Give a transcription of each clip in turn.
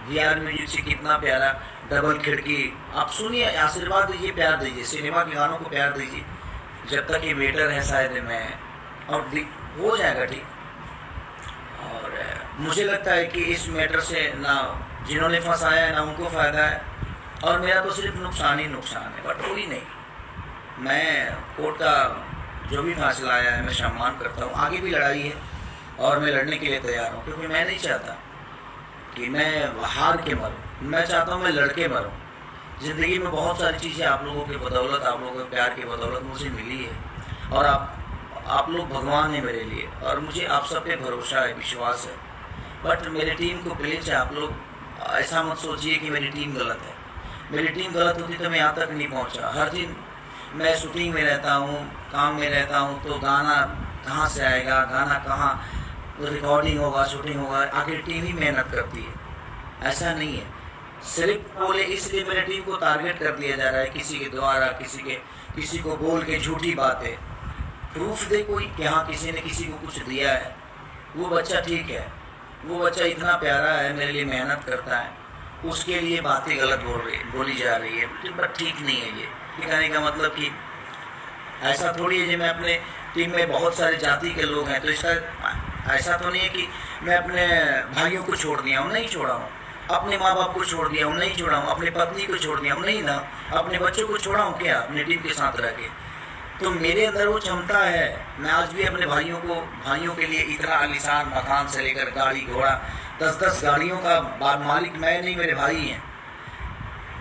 VR music से कितना प्यारा डबल खिड़की। आप सुनिए, आशीर्वाद दीजिए, प्यार दीजिए, सिनेमा के गानों को प्यार दीजिए। जब तक ये वेटर है शायद मैं, और हो जाएगा ठीक। और मुझे लगता है कि इस मैटर से ना जिन्होंने फंसाया है ना उनको फ़ायदा है, और मेरा तो सिर्फ नुकसान ही नुकसान है। बट कोई नहीं, मैं कोर्ट का जो भी फैसला आया है मैं सम्मान करता हूँ। आगे भी लड़ाई है और मैं लड़ने के लिए तैयार हूँ, क्योंकि मैं नहीं चाहता कि मैं हार के मरूँ, मैं चाहता हूँ मैं लड़के मरूँ। ज़िंदगी में बहुत सारी चीज़ें आप लोगों की बदौलत, आप लोगों के प्यार की बदौलत मुझे मिली है, और आप लोग भगवान हैं मेरे लिए, और मुझे आप सब पे भरोसा है, विश्वास है। बट मेरी टीम को प्लीज़ आप लोग ऐसा मत सोचिए कि मेरी टीम गलत है। मेरी टीम गलत होती तो मैं यहाँ तक नहीं पहुँचा। हर दिन मैं शूटिंग में रहता हूँ, काम में रहता हूँ, तो गाना कहाँ से आएगा, गाना कहाँ रिकॉर्डिंग होगा, शूटिंग होगा, आखिर टीम ही मेहनत करती है। ऐसा नहीं है सिर्फ बोले इसलिए मेरी टीम को टारगेट कर दिया जा रहा है किसी के द्वारा, किसी को बोल के झूठी बातें। प्रूफ दे कोई कि हाँ किसी ने किसी को कुछ दिया है। वो बच्चा ठीक है, वो बच्चा इतना प्यारा है, मेरे लिए मेहनत करता है, उसके लिए बातें गलत बोली जा रही है। बट ठीक नहीं है ये कहने का मतलब कि ऐसा थोड़ी है कि मैं अपने टीम में बहुत सारे जाति के लोग हैं तो इसका ऐसा तो नहीं है कि मैं अपने भाइयों को छोड़ दिया हूँ, नहीं छोड़ा हूँ। अपने माँ बाप को छोड़ दिया हूँ, नहीं छोड़ा हूँ। अपनी पत्नी को छोड़ दिया हूँ, नहीं ना। अपने बच्चों को छोड़ा हूँ क्या अपनी टीम के साथ रह के? तो मेरे अंदर वो क्षमता है। मैं आज भी अपने भाइयों के लिए इतना आलीशान मकान से लेकर गाड़ी घोड़ा 10-10 गाड़ियों का मालिक मैं नहीं, मेरे भाई हैं।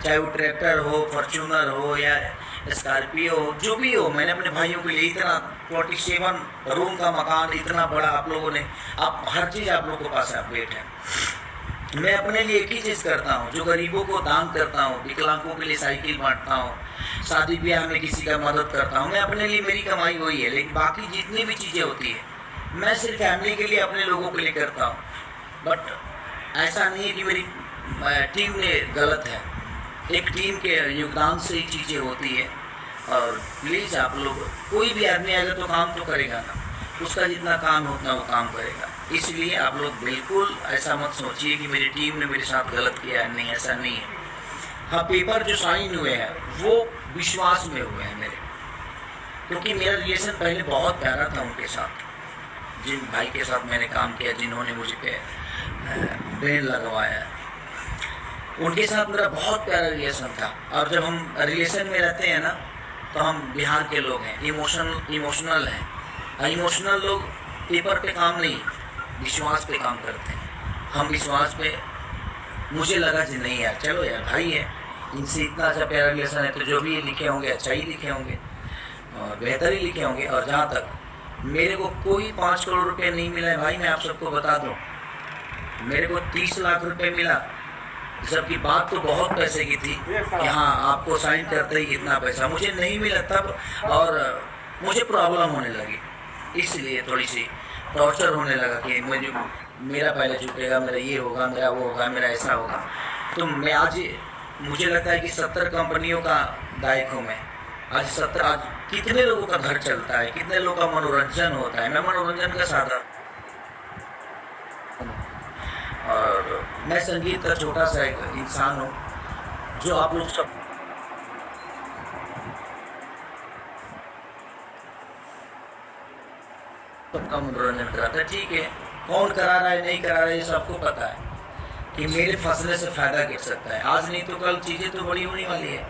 चाहे वो ट्रैक्टर हो, फॉर्च्यूनर हो या स्कॉर्पियो हो, जो भी हो, मैंने अपने भाइयों के लिए इतना 47 रूम का मकान, इतना बड़ा आप लोगों ने, आप हर चीज़ आप लोगों के पास अपडेट है। मैं अपने लिए एक ही चीज़ करता हूँ, जो गरीबों को दान करता हूँ, विकलांगों के लिए साइकिल बांटता हूँ, शादी ब्याह में किसी का मदद करता हूँ। मैं अपने लिए, मेरी कमाई वही है। लेकिन बाकी जितनी भी चीज़ें होती है मैं सिर्फ फैमिली के लिए, अपने लोगों के लिए करता हूँ। बट ऐसा नहीं है कि मेरी टीम ने गलत है। एक टीम के योगदान से ही चीज़ें होती है। और प्लीज़ आप लोग, कोई भी आदमी आएगा तो काम तो करेगा ना, उसका जितना काम होता है वो काम करेगा। इसलिए आप लोग बिल्कुल ऐसा मत सोचिए कि मेरी टीम ने मेरे साथ गलत किया है। नहीं, ऐसा नहीं है। हाँ, पेपर जो साइन हुए हैं वो विश्वास में हुए हैं मेरे, क्योंकि मेरा रिलेशन पहले बहुत प्यारा था उनके साथ। जिन भाई के साथ मैंने काम किया, जिन्होंने मुझे पे ब्रेन लगवाया, उनके साथ मेरा बहुत प्यारा रिलेशन था। और जब हम रिलेशन में रहते हैं ना, तो हम बिहार के लोग हैं, इमोशनल हैं। इमोशनल लोग पेपर पे काम नहीं, विश्वास पे काम करते हैं। हम विश्वास पे, मुझे लगा कि नहीं यार, चलो यार भाई है, इनसे इतना अच्छा प्यारा रिलेशन है, तो जो भी ये लिखे होंगे अच्छा ही लिखे होंगे और बेहतर ही लिखे होंगे। और जहाँ तक मेरे को कोई 5 करोड़ रुपये नहीं मिला है भाई, मैं आप सबको बता दूँ, मेरे को 30 लाख रुपये मिला। जबकि बात तो बहुत पैसे की थी कि हाँ आपको साइन करते ही इतना पैसा, मुझे नहीं मिला तब। और मुझे प्रॉब्लम होने लगी, इसलिए थोड़ी सी टॉर्चर होने लगा कि मेरा पहले छूटेगा, मेरा ये होगा, मेरा वो होगा, मेरा ऐसा होगा। तो मैं आज, मुझे लगता है कि 70 कंपनियों का गायक हूँ मैं। आज कितने लोगों का घर चलता है, कितने लोगों का मनोरंजन होता है। मैं मनोरंजन का साधन, और मैं संगीत का छोटा सा एक इंसान हूँ, जो आप लोग सबका मनोरंजन कराता है। ठीक है, कौन करा रहा है नहीं करा रहा है ये सबको पता है कि मेरे फंसने से फ़ायदा गिर सकता है। आज नहीं तो कल चीज़ें तो बड़ी होने वाली है।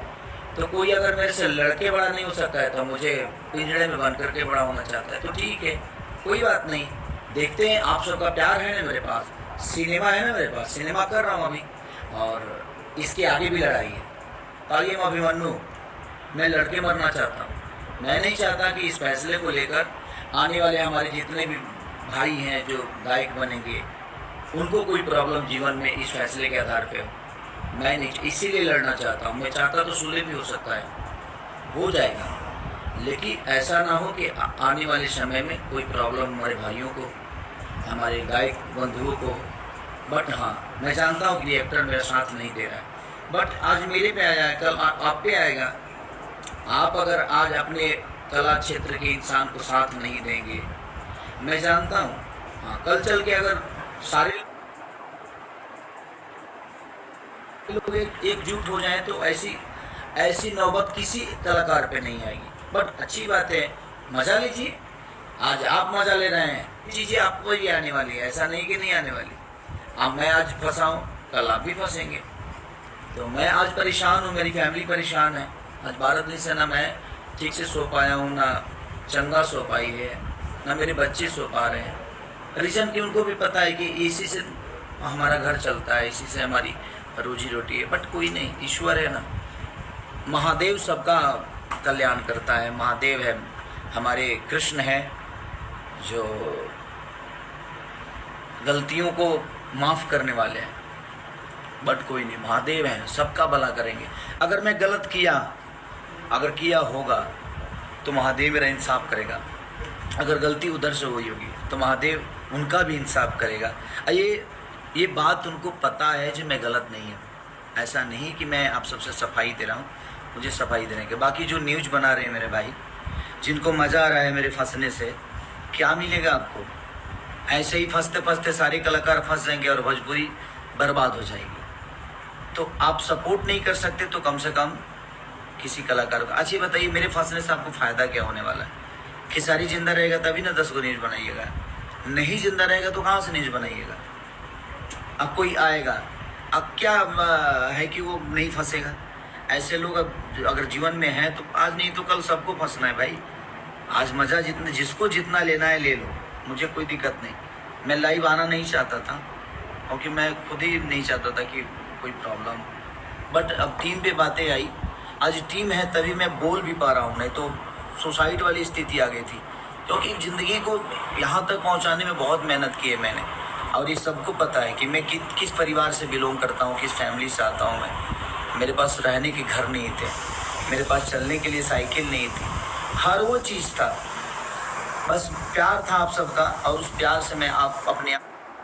तो कोई अगर मेरे से लड़के बड़ा नहीं हो सकता है तो मुझे पिंजड़े में बंद करके बड़ा होना चाहता है, तो ठीक है, कोई बात नहीं। देखते हैं, आप सबका प्यार है ना मेरे पास, सिनेमा है ना मेरे पास, सिनेमा कर रहा हूँ अभी, और इसके आगे भी लड़ाई है। तालियम अभिमन्यु, मैं लड़के मरना चाहता हूँ। मैं नहीं चाहता कि इस फैसले को लेकर आने वाले हमारे जितने भी भाई हैं जो गायक बनेंगे, उनको कोई प्रॉब्लम जीवन में इस फैसले के आधार पे हो। मैं नहीं, इसीलिए लड़ना चाहता हूँ। मैं चाहता तो सुलह भी हो सकता है, हो जाएगा, लेकिन ऐसा ना हो कि आने वाले समय में कोई प्रॉब्लम हमारे भाइयों को, हमारे गायक बंधुओं को। बट हाँ, मैं जानता हूँ कि एक्टर मेरा साथ नहीं दे रहा है, बट आज मेरे पे आया है, कल आप पे आएगा। आप अगर आज अपने कला क्षेत्र के इंसान को साथ नहीं देंगे, मैं जानता हूँ, हाँ, कल चल के अगर सारे लोग एकजुट हो जाएं तो ऐसी ऐसी नौबत किसी कलाकार पे नहीं आएगी। बट अच्छी बात है, मज़ा लीजिए। आज आप मज़ा ले रहे हैं, चीज़ें आपको ही आने वाली है, ऐसा नहीं कि नहीं आने वाली। अब मैं आज फंसा हूँ, कल आप भी फंसेंगे। तो मैं आज परेशान हूँ, मेरी फैमिली परेशान है। आज भारत नहीं से ना मैं ठीक से सो पाया हूँ, ना चंगा सो पाई है, ना मेरे बच्चे सो पा रहे हैं। रीज़न कि उनको भी पता है कि इसी से हमारा घर चलता है, इसी से हमारी रोजी रोटी है। बट कोई नहीं, ईश्वर है ना, महादेव सबका कल्याण करता है। महादेव है, हमारे कृष्ण है जो गलतियों को माफ़ करने वाले हैं। बट कोई नहीं, महादेव हैं, सबका भला करेंगे। अगर मैं गलत किया, अगर किया होगा तो महादेव मेरा इंसाफ करेगा। अगर गलती उधर से हुई होगी तो महादेव उनका भी इंसाफ करेगा। ये बात उनको पता है जो मैं गलत नहीं हूँ। ऐसा नहीं कि मैं आप सबसे सफाई दे रहा हूँ, मुझे सफाई देने के। बाकी जो न्यूज़ बना रहे हैं मेरे भाई, जिनको मज़ा आ रहा है मेरे फंसने से, क्या मिलेगा आपको? ऐसे ही फंसते फंसते सारे कलाकार फंस जाएंगे और भोजपुरी बर्बाद हो जाएगी। तो आप सपोर्ट नहीं कर सकते तो कम से कम किसी कलाकार को। अच्छा बताइए, मेरे फंसने से आपको फ़ायदा क्या होने वाला है? खेसारी जिंदा रहेगा तभी ना 10 गो न्यूज़ बनाइएगा, नहीं जिंदा रहेगा तो कहाँ से न्यूज़ बनाइएगा? अब कोई आएगा, अब क्या है कि वो नहीं फंसेगा? ऐसे लोग अब अगर जीवन में हैं तो आज नहीं तो कल सबको फंसना है भाई। आज मज़ा जितना जिसको जितना लेना है ले लो, मुझे कोई दिक्कत नहीं। मैं लाइव आना नहीं चाहता था क्योंकि मैं खुद ही नहीं चाहता था कि कोई प्रॉब्लम। बट अब टीम पे बातें आई, आज टीम है तभी मैं बोल भी पा रहा हूँ, नहीं तो सुसाइड वाली स्थिति आ गई थी। क्योंकि ज़िंदगी को यहाँ तक पहुँचाने में बहुत मेहनत की है मैंने, और ये सबको पता है कि मैं किस परिवार से बिलोंग करता हूँ, किस फैमिली से आता हूँ मैं। मेरे पास रहने के घर नहीं थे, मेरे पास चलने के लिए साइकिल नहीं थी, हर वो चीज़ था। बस प्यार था आप सबका, और उस प्यार से मैं आप अपने